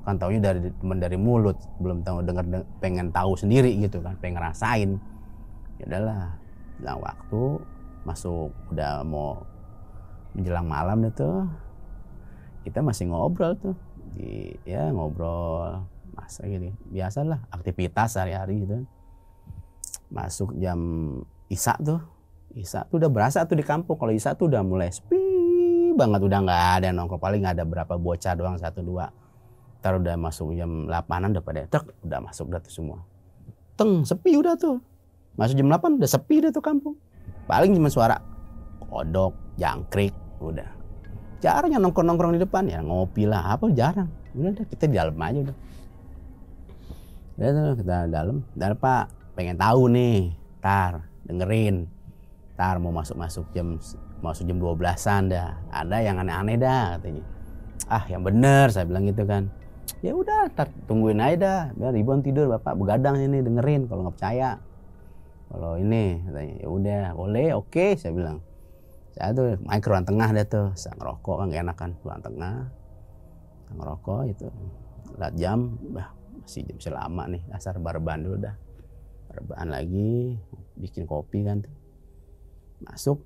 Kan taunya dari mulut, belum tahu denger, pengen tahu sendiri gitu kan, pengen ngerasain. Ya udahlah, bilang waktu masuk, udah mau menjelang malam itu kita masih ngobrol tuh, ngobrol masa gini, biasalah aktivitas sehari-hari gitu. Masuk jam Isya tuh udah berasa tuh di kampung. Kalau Isya tuh udah mulai sepi banget, udah nggak ada nongkrong, paling ada berapa bocah doang, 1-2. Ntar udah masuk jam 8-an udah pada udah masuk dah tuh semua. Sepi udah tuh. Masuk jam 8 udah sepi dah tuh kampung. Paling cuma suara kodok, jangkrik, udah. Jarang yang nongkrong di depan, ya ngopi lah, apa jarang. Udah kita di dalam aja udah. Udah tuh kita dalam. Dan Pak pengen tahu nih, dengerin. Mau masuk jam 12-an dah. Ada yang aneh-aneh dah katanya. Ah, yang bener, saya bilang gitu kan. Ya udah, tungguin aja dah. Biar Ribon tidur, Bapak begadang ini dengerin kalau nggak percaya. Kalau ini katanya, ya udah, boleh, oke, saya bilang. Saya tuh main ke ruang tengah dah tuh, saya ngerokok kan gak enak kan, ruang tengah. Saya ngerokok itu. Lihat jam, masih jam lama nih, asar rebahan dulu dah. Rebahan lagi, bikin kopi kan tuh. Masuk,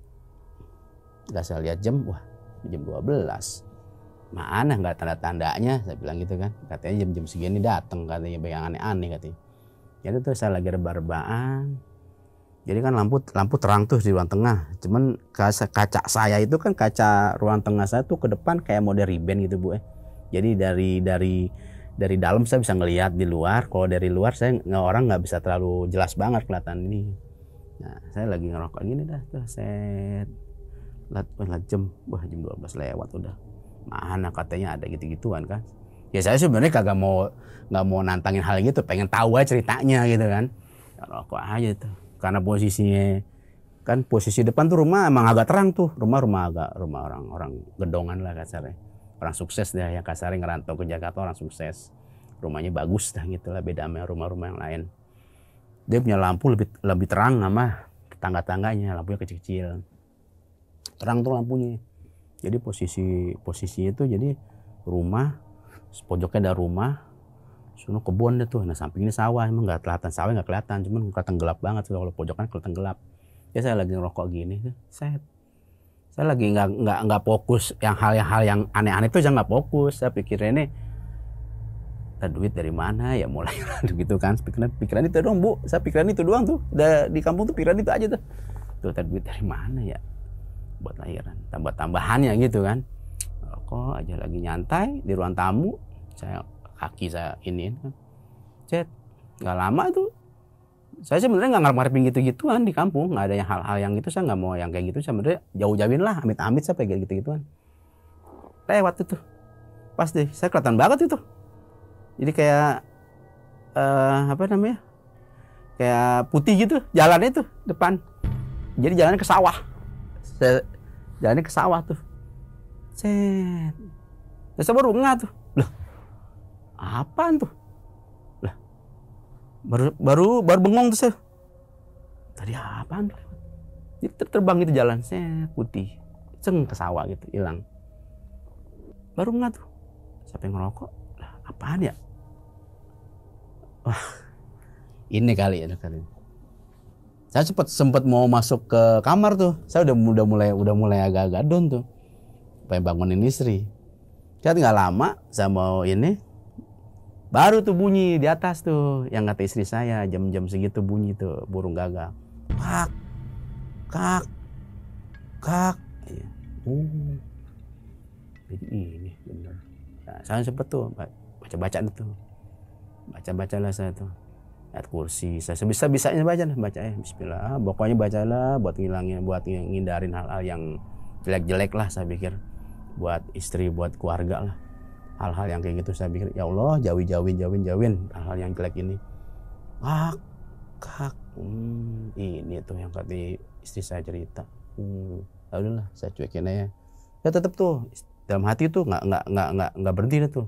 gak saya lihat jam, wah jam 12. Mana nggak tanda-tandanya, saya bilang gitu kan. Katanya jam-jam segini datang, katanya yang aneh-aneh katanya. Jadi tuh saya lagi rebah-rebahan. Jadi kan lampu terang tuh di ruang tengah. Cuman kaca saya itu kan, kaca ruang tengah saya tuh ke depan kayak model riben gitu Bu. Jadi dari dalam saya bisa ngelihat di luar. Kalau dari luar orang nggak bisa terlalu jelas banget kelihatan ini. Nah, saya lagi ngerokok gini dah tuh, set. Lihat jam, wah jam 12 lewat udah. Mana katanya ada gitu-gituan kan. Ya saya sebenarnya nggak mau nantangin hal gitu, pengen tahu aja ceritanya gitu kan. Ngerokok aja tuh. Karena posisinya kan, posisi depan tuh rumah emang agak terang tuh. Rumah orang gedongan lah kasarnya. Orang sukses dah yang kasarnya, ngerantau ke Jakarta, orang sukses. Rumahnya bagus dah gitu lah, beda sama rumah-rumah yang lain. Dia punya lampu lebih terang sama tangga-tangganya, lampunya kecil-kecil. Terang tuh lampunya. Jadi posisinya itu jadi rumah, pojoknya ada rumah, sono kebun deh tuh. Nah samping ini sawah, emang nggak kelihatan sawah, nggak kelihatan, cuman kelihatan gelap banget. Kalau pojokan kelihatan gelap. Ya saya lagi ngerokok gini, saya lagi nggak fokus hal yang aneh-aneh itu, saya nggak fokus. Saya pikirnya ini duit dari mana ya, mulai gitu kan. Pikiran itu doang Bu, saya pikiran itu doang tuh. Udah di kampung tuh pikiran itu aja tuh. Duit dari mana ya buat lahiran, tambahannya gitu kan. Rokok aja lagi nyantai di ruang tamu, kaki saya ini kan. Nggak lama tuh. Saya sebenarnya nggak ngarepin gitu-gituan di kampung, nggak ada hal-hal yang gitu. Saya nggak mau yang kayak gitu, sebenarnya jauh-jauhin lah, amit-amit saya kayak gitu-gituan. Lewat itu, pas deh, saya kelihatan banget itu. Jadi kayak apa namanya, kayak putih gitu jalannya tuh depan. Jadi jalannya ke sawah. Jalannya ke sawah tuh. Set. Terus saya baru ngeh tuh. Loh, apaan tuh? Lah, baru bengong tuh saya. Tadi apaan tuh? Jadi terbang gitu jalan, set, putih. Ceng ke sawah gitu, hilang. Baru ngeh tuh. Sampai ngerokok. Lah, apaan ya? Wah, ini kali ya kali. Saya sempat mau masuk ke kamar tuh. Saya udah mulai agak-agak down tuh. Pengen bangunin istri. Kan nggak lama saya mau ini, baru tuh bunyi di atas tuh yang kata istri saya, jam-jam segitu bunyi tuh burung gagak. Kak, kak, kak. Jadi ini bener. Nah, saya sempet tuh baca-baca tuh. Baca-bacalah saya tuh. Ayat kursi. Saya sebisa-bisanya baca bismillah. Pokoknya bacalah buat ngindarin hal-hal yang jelek-jelek lah saya pikir. Buat istri, buat keluarga lah. Hal-hal yang kayak gitu saya pikir, ya Allah, jauhin hal-hal yang jelek ini. Kak. Ini tuh yang kata istri saya cerita. Ya udahlah, saya cuekin aja. Ya tetap tuh dalam hati tuh nggak berhenti tuh.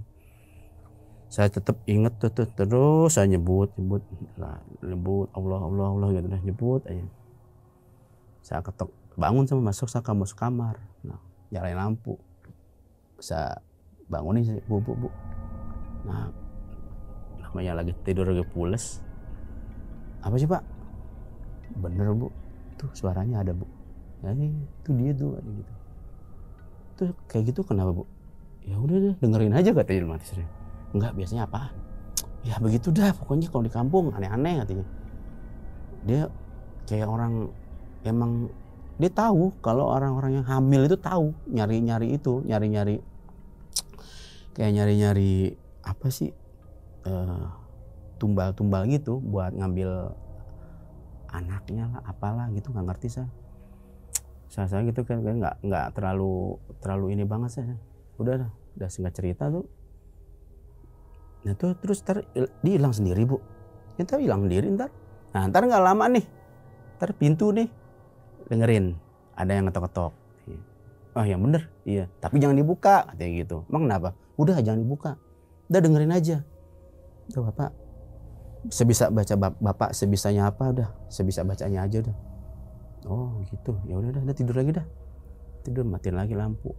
Saya tetap inget tuh terus saya nyebut Allah gitu dah, nyebut aja. Saya ketok, bangun sama masuk kamar. Nah, nyalain lampu. Saya bangunin bu. Nah, namanya lagi tidur lagi pules. Apa sih Pak? Bener Bu, tuh suaranya ada Bu. Ya itu dia tuh gitu. Tuh kayak gitu kenapa Bu? Ya udah deh, dengerin aja katanya mati sering. Enggak, biasanya apaan? Ya begitu dah, pokoknya kalau di kampung aneh-aneh katanya. Dia kayak orang, emang dia tahu kalau orang-orang yang hamil itu tahu nyari apa sih, tumbal gitu buat ngambil anaknya lah, apalah gitu, nggak ngerti saya gitu kan nggak terlalu ini banget saya. Udah singkat cerita tuh. Nah tuh terus dia hilang sendiri Bu. Ntar hilang sendiri ntar. Nah ntar nggak lama nih, ntar pintu nih dengerin ada yang ngetok-ngetok. Oh yang bener, iya. Tapi jangan dibuka katanya gitu. Emang kenapa? Udah jangan dibuka. Udah dengerin aja. Udah Bapak sebisa baca Bapak sebisanya apa udah, sebisa bacanya aja udah. Oh gitu. Ya udah tidur lagi dah. Tidur, matiin lagi lampu.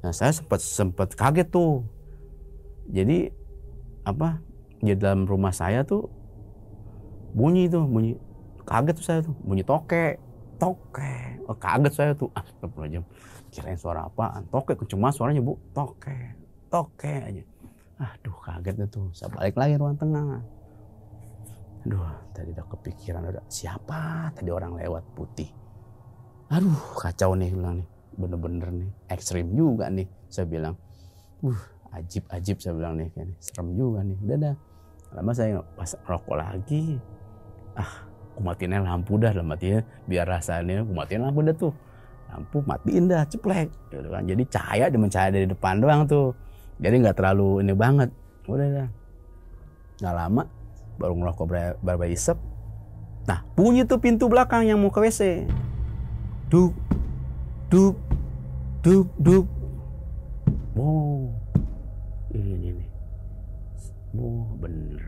Nah saya sempat kaget tuh. Jadi apa? Di dalam rumah saya tuh bunyi kaget tuh saya tuh, bunyi tokek. Oh, kaget saya tuh. Astagfirullahaladzim. Kirain suara apaan? Tokek, cuma suaranya Bu, tokek aja. Aduh kaget tuh. Saya balik lagi ruang tengah. Aduh, tadi udah kepikiran, udah siapa tadi orang lewat putih. Aduh, kacau nih bilang nih. Bener-bener nih, ekstrim juga nih. Saya bilang, ajib saya bilang nih, kayaknya serem juga nih. Udah dah. Lama saya pas rokok lagi. Aku matiin lampu dah, biar rasanya aku matiin lampu dah tuh. Lampu matiin dah, ceplek. Gitu kan. Jadi cahaya dari depan doang tuh. Jadi nggak terlalu ini banget. Udah dah. Nggak lama baru ngerokok berapa isep. Nah bunyi tuh pintu belakang yang mau ke WC. Duk. Wow, ini nih. Wow, bener.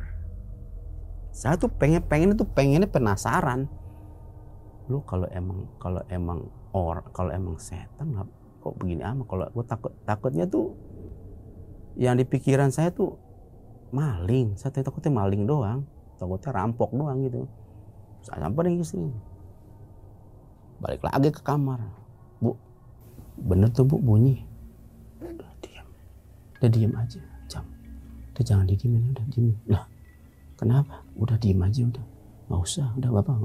Saya tuh pengennya penasaran. Lu kalau emang setan kok begini amat. Kalau gue takutnya tuh yang di pikiran saya tuh maling. Saya takutnya maling doang, takutnya rampok doang gitu. Saya samperin ke sini, balik lagi ke kamar. Bu, bener tuh Bu bunyi. Udah diem aja, udah jangan didiemin, udah diem. Lah kenapa? Udah diem aja udah, nggak usah, udah Bapak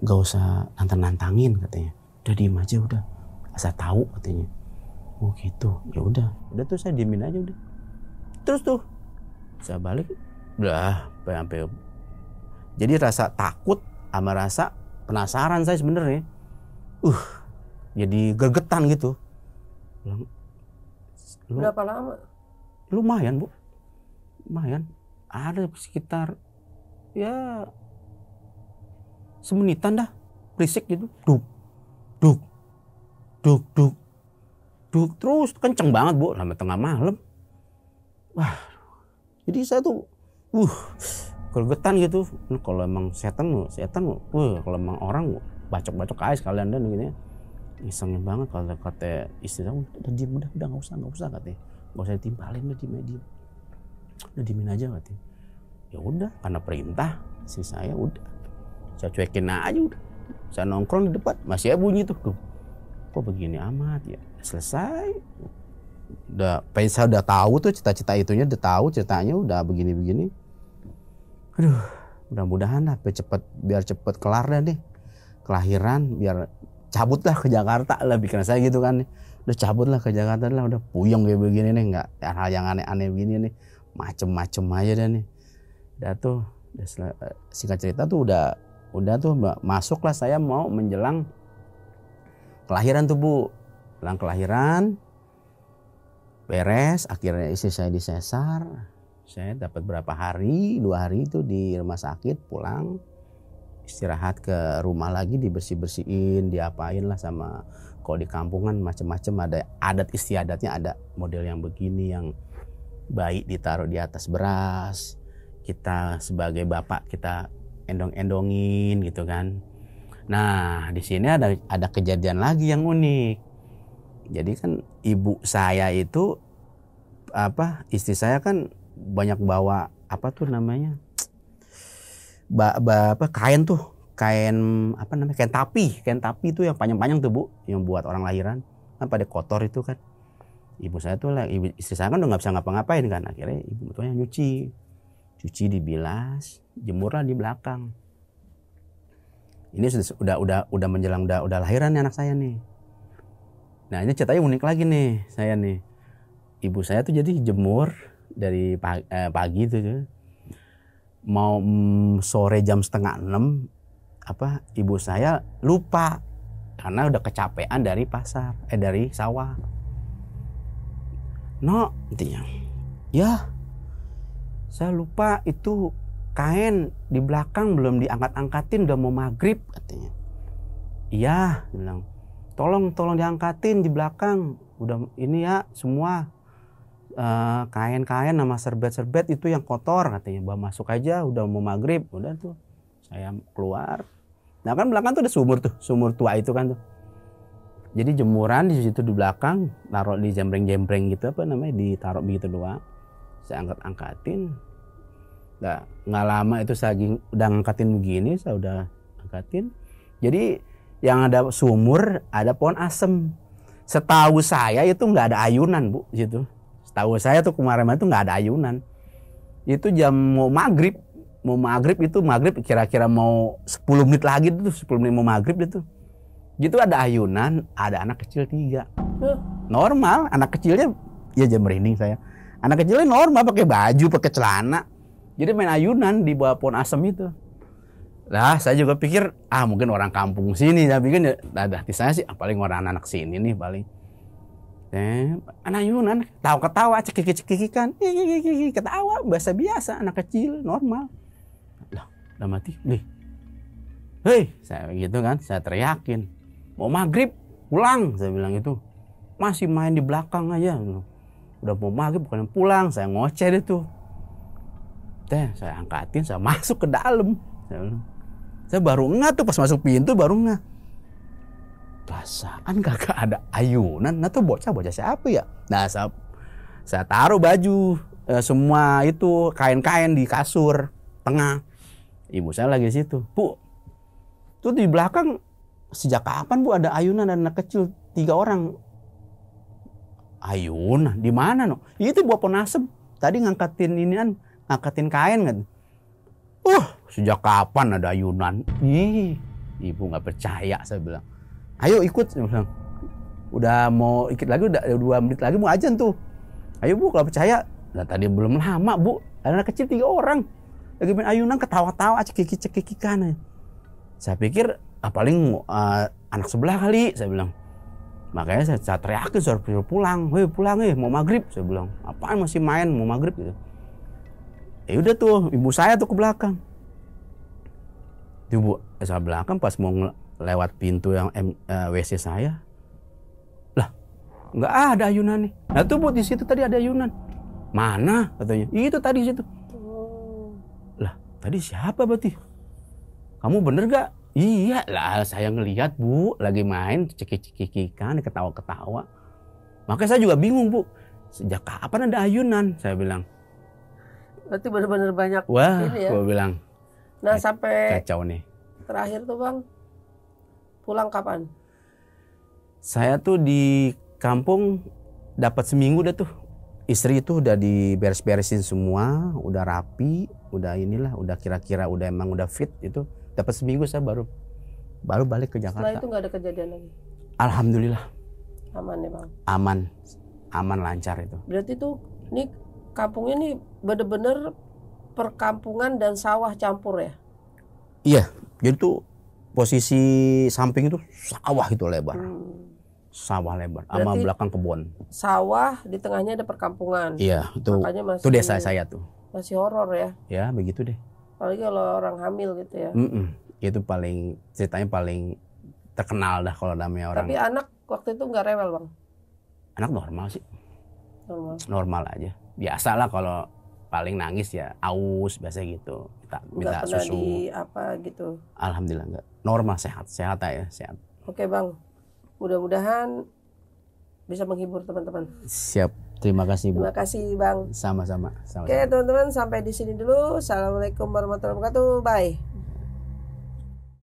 nggak usah nantangin katanya. Udah diem aja udah, asal tahu katanya. Oh gitu, ya udah tuh saya diemin aja udah. Terus tuh saya balik, udah sampai. Jadi rasa takut sama rasa penasaran saya sebenarnya, jadi gergetan gitu. Berapa lama? Lumayan Bu, lumayan ada sekitar ya semenitan dah berisik gitu, duk duk duk duk duk terus kenceng banget Bu sampai tengah malam. Wah, jadi saya tuh gregetan gitu. Nah, kalau emang setan, kalau emang orang bacok-bacok aja sekalian dan gini. Isengin banget kalau kata istri saya, udah diem, udah nggak usah katanya, nggak usah ditimpalin, udah diemin aja katanya. Ya udah, karena perintah si saya udah, saya cuekin aja udah. Saya nongkrong di depan, masih bunyi tuh, kok begini amat ya. Selesai, udah, saya udah tahu tuh cita-cita itunya, udah tahu ceritanya udah begini-begini. Aduh, mudah-mudahan lah biar cepet kelar dah nih kelahiran, biar cabut lah ke Jakarta lah, pikiran saya gitu kan. Udah cabut lah ke Jakarta lah, udah puyeng kayak begini nih, nggak hal yang aneh-aneh begini nih, macem-macem aja dah nih. Udah tuh, singkat cerita tuh udah tuh masuk lah, saya mau menjelang kelahiran tuh Bu. Jelang kelahiran beres, akhirnya istri saya disesar. Saya dapat berapa hari, 2 hari itu di rumah sakit, pulang istirahat ke rumah lagi, dibersih-bersihin, diapain lah. Sama kalau di kampungan macam-macam, ada adat istiadatnya, ada model yang begini, yang bayi ditaruh di atas beras, kita sebagai bapak kita endong-endongin gitu kan. Nah di sini ada kejadian lagi yang unik. Jadi kan ibu saya itu istri saya kan banyak bawa namanya kain tuh, kain tapi itu yang panjang-panjang tuh Bu, yang buat orang lahiran kan pada kotor itu kan. Ibu saya tuh istri saya kan udah nggak bisa ngapa-ngapain kan, akhirnya ibu tuanya nyuci dibilas, jemurlah di belakang. Ini udah menjelang udah lahiran nih anak saya nih. Nah ini ceritanya unik lagi nih saya nih. Ibu saya tuh jadi jemur dari pagi tuh, mau sore jam 5:30 ibu saya lupa karena udah kecapean dari dari sawah. No, intinya ya saya lupa itu kain di belakang belum diangkat-angkatin, udah mau maghrib katanya. Iya, bilang tolong diangkatin di belakang, udah ini ya semua kain-kain sama serbet-serbet itu yang kotor katanya, bawa masuk aja, udah mau maghrib. Udah tuh saya keluar. Nah kan belakang tuh ada sumur tua itu kan tuh. Jadi jemuran di situ di belakang, taruh di jembreng-jembreng gitu ditaruh begitu doang. Saya angkatin. Nah, nggak lama itu saya udah ngangkatin begini, saya udah angkatin. Jadi yang ada sumur, ada pohon asem. Setahu saya itu nggak ada ayunan Bu situ. Setahu saya tuh kemarin itu nggak ada ayunan. Itu jam mau maghrib itu kira-kira mau 10 menit lagi tuh, 10 menit mau maghrib itu. Gitu ada ayunan, ada anak kecil 3. Normal, anak kecilnya ya jam merinding saya. Anak kecilnya normal, pakai baju, pakai celana. Jadi main ayunan di bawah pohon asem itu. Lah saya juga pikir mungkin orang kampung sini, tapi kan hati saya sih paling orang anak sini nih paling. Anak ayunan, ketawa, cekik-cekikan, ketawa, biasa anak kecil, normal. Lah, udah mati, hei, saya gitu kan, saya teriakin, mau maghrib, pulang, saya bilang itu, masih main di belakang aja, udah mau maghrib bukan pulang, saya ngoceh deh tuh. Saya angkatin, saya masuk ke dalam, saya baru ngeh tuh pas masuk pintu baru ngeh. Perasaan kagak ada ayunan. Nah tuh bocah siapa ya? Nah saya taruh baju semua itu kain-kain di kasur tengah. Ibu saya lagi di situ. Bu, tuh di belakang sejak kapan Bu ada ayunan dan anak kecil 3 orang? Ayunan di mana no? Itu buat pohon asem. Tadi ngangkatin kain kan. Sejak kapan ada ayunan? Ibu nggak percaya, saya bilang. Ayo ikut, saya bilang. Udah mau ikut lagi, udah 2 menit lagi mau ajan tuh. Ayo Bu, kalau percaya. Nah tadi belum lama Bu, ada anak kecil 3 orang. Lagi main ayunan, ketawa-tawa, cekik-cekikan. Saya pikir paling anak sebelah kali, saya bilang. Makanya saya teriakin, suruh pulang. Pulang mau maghrib, saya bilang. Apaan masih main, mau maghrib gitu. Ya udah tuh, ibu saya tuh ke belakang. Ibu saya belakang pas mau lewat pintu yang WC saya. Lah, nggak ada ayunan nih. Nah tuh Bu, di situ tadi ada ayunan. Mana katanya? Itu tadi situ. Lah, tadi siapa berarti? Kamu bener gak? Iya lah, saya ngelihat Bu, lagi main cekik-cekikan, ketawa-ketawa. Makanya saya juga bingung Bu, sejak kapan ada ayunan? Saya bilang. Berarti benar-benar banyak. Wah, ini ya. gue bilang. Nah sampai kacau nih. Terakhir tuh Bang, pulang kapan? Saya tuh di kampung dapat seminggu dah tuh. Istri itu udah diberes-beresin semua, udah rapi, udah inilah, udah kira-kira udah emang udah fit itu. Dapat seminggu saya baru balik ke Jakarta. Setelah itu nggak ada kejadian lagi? Alhamdulillah. Aman ya Bang? Aman lancar itu. Berarti tuh nih kampungnya nih bener-bener perkampungan dan sawah campur ya? Iya, jadi tuh posisi samping itu sawah itu lebar. Sawah lebar, sama belakang kebun. Sawah, di tengahnya ada perkampungan. Iya, itu. Makanya masih, itu desa saya tuh. Masih horor ya? Ya, begitu deh. Apalagi kalau orang hamil gitu ya. Itu ceritanya paling terkenal dah kalau namanya orang. Tapi anak waktu itu nggak rewel Bang? Anak normal sih. Normal aja. Biasalah kalau paling nangis ya aus biasa gitu. Minta pernah susu. di apa gitu? Alhamdulillah enggak. Normal, sehat aja, sehat. Oke Bang, mudah-mudahan bisa menghibur teman-teman. Siap. Terima kasih Bu. Terima kasih Bang. Sama-sama. Oke teman-teman, sampai di sini dulu. Assalamualaikum warahmatullahi wabarakatuh. Bye.